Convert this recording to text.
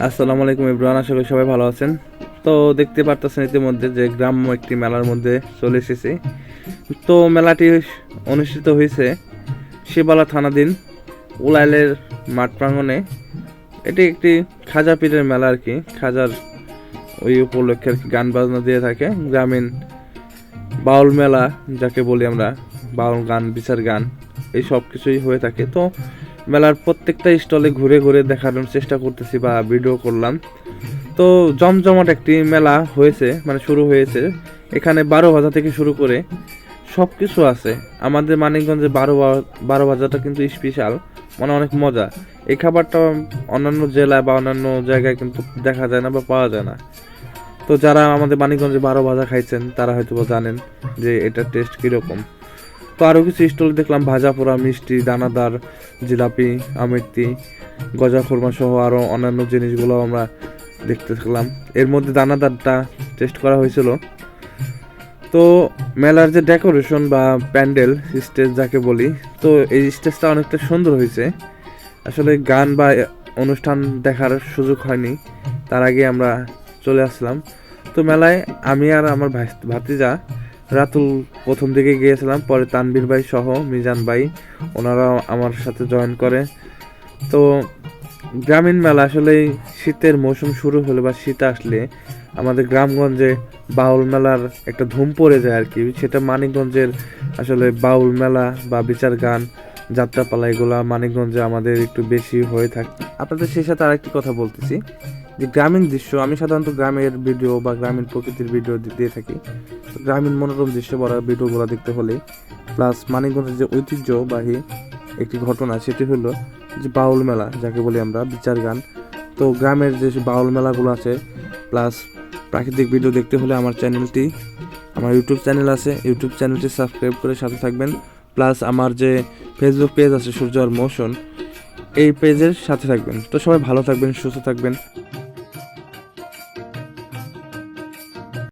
আসসালামু আলাইকুম এভরিওয়ান, আশা করি সবাই ভালো আছেন। তো দেখতে পারতেছেন ইতিমধ্যে যে গ্রাম্য একটি মেলার মধ্যে চলে এসেছি। তো মেলাটি অনুষ্ঠিত হয়েছে শিবালা থানাধীন উলাইলের মাঠ প্রাঙ্গণে। এটি একটি খাজা পীরের মেলা আর কি। খাজার ওই উপলক্ষে আর কি গান বাজনা দিয়ে থাকে। গ্রামীণ বাউল মেলা যাকে বলি আমরা, বাউল গান, বিচার গান, এই সব কিছুই হয়ে থাকে। তো মেলার প্রত্যেকটা স্টলে ঘুরে ঘুরে দেখানোর চেষ্টা করতেছি বা ভিডিও করলাম। তো জমজমাট একটি মেলা হয়েছে, মানে শুরু হয়েছে। এখানে 12 ভাজা থেকে শুরু করে সব কিছু আছে। আমাদের মানিকগঞ্জে বারো ভাজাটা কিন্তু স্পেশাল, মানে অনেক মজা। এই খাবারটা অন্যান্য জেলায় বা অন্যান্য জায়গায় কিন্তু দেখা যায় না বা পাওয়া যায় না। তো যারা আমাদের মানিকগঞ্জে 12 ভাজা খাইছেন তারা হয়তো জানেন যে এটার টেস্ট কীরকম। তো আরও কিছু স্টল দেখলাম, ভাজা পোড়া, মিষ্টি, দানাদার, জিলাপি, আমিত্তি, গজা খুরমা সহ আরও অন্যান্য জিনিসগুলো আমরা দেখতে থাকলাম। এর মধ্যে দানাদারটা টেস্ট করা হয়েছিল। তো মেলার যে ডেকোরেশন বা প্যান্ডেল স্টেজ যাকে বলি, তো এই স্টেজটা অনেকটা সুন্দর হয়েছে। আসলে গান বা অনুষ্ঠান দেখার সুযোগ হয়নি, তার আগে আমরা চলে আসলাম। তো মেলায় আমি আর আমার ভাতিজা রাতুল প্রথম দিকে গিয়েছিলাম, পরে তানবীর ভাই সহ মিজান ভাই ওনারা আমার সাথে জয়েন করে। তো গ্রামীণ মেলা আসলে শীতের মৌসুম শুরু হলে বা শীত আসলে আমাদের গ্রামগঞ্জে বাউল মেলার একটা ধুম পড়ে যায় আর কি। সেটা মানিকগঞ্জের আসলে বাউল মেলা বা বিচার গান, যাত্রাপালা এগুলা মানিকগঞ্জে আমাদের একটু বেশি হয়ে থাকে। আপনাদের সেই সাথে আরেকটি কথা বলতেছি যে গ্রামীণ দৃশ্য, আমি সাধারণত গ্রামের ভিডিও বা গ্রামীণ প্রকৃতির ভিডিও দিয়ে থাকি। গ্রামীণ মনোরম দৃশ্য ভরা ভিডিওগুলো দেখতে হলে প্লাস মানিকগঞ্জের যে ঐতিহ্যবাহী একটি ঘটনা, সেটি হলো যে বাউল মেলা যাকে বলি আমরা, বিচার গান। তো গ্রামের যে বাউল মেলাগুলো আছে প্লাস প্রাকৃতিক ভিডিও দেখতে হলে আমার ইউটিউব চ্যানেল আছে, ইউটিউব চ্যানেলটি সাবস্ক্রাইব করে সাথে থাকবেন। প্লাস আমার যে ফেসবুক পেজ আছে সূর্য আর মোশন, এই পেজের সাথে থাকবেন। তো সবাই ভালো থাকবেন, সুস্থ থাকবেন।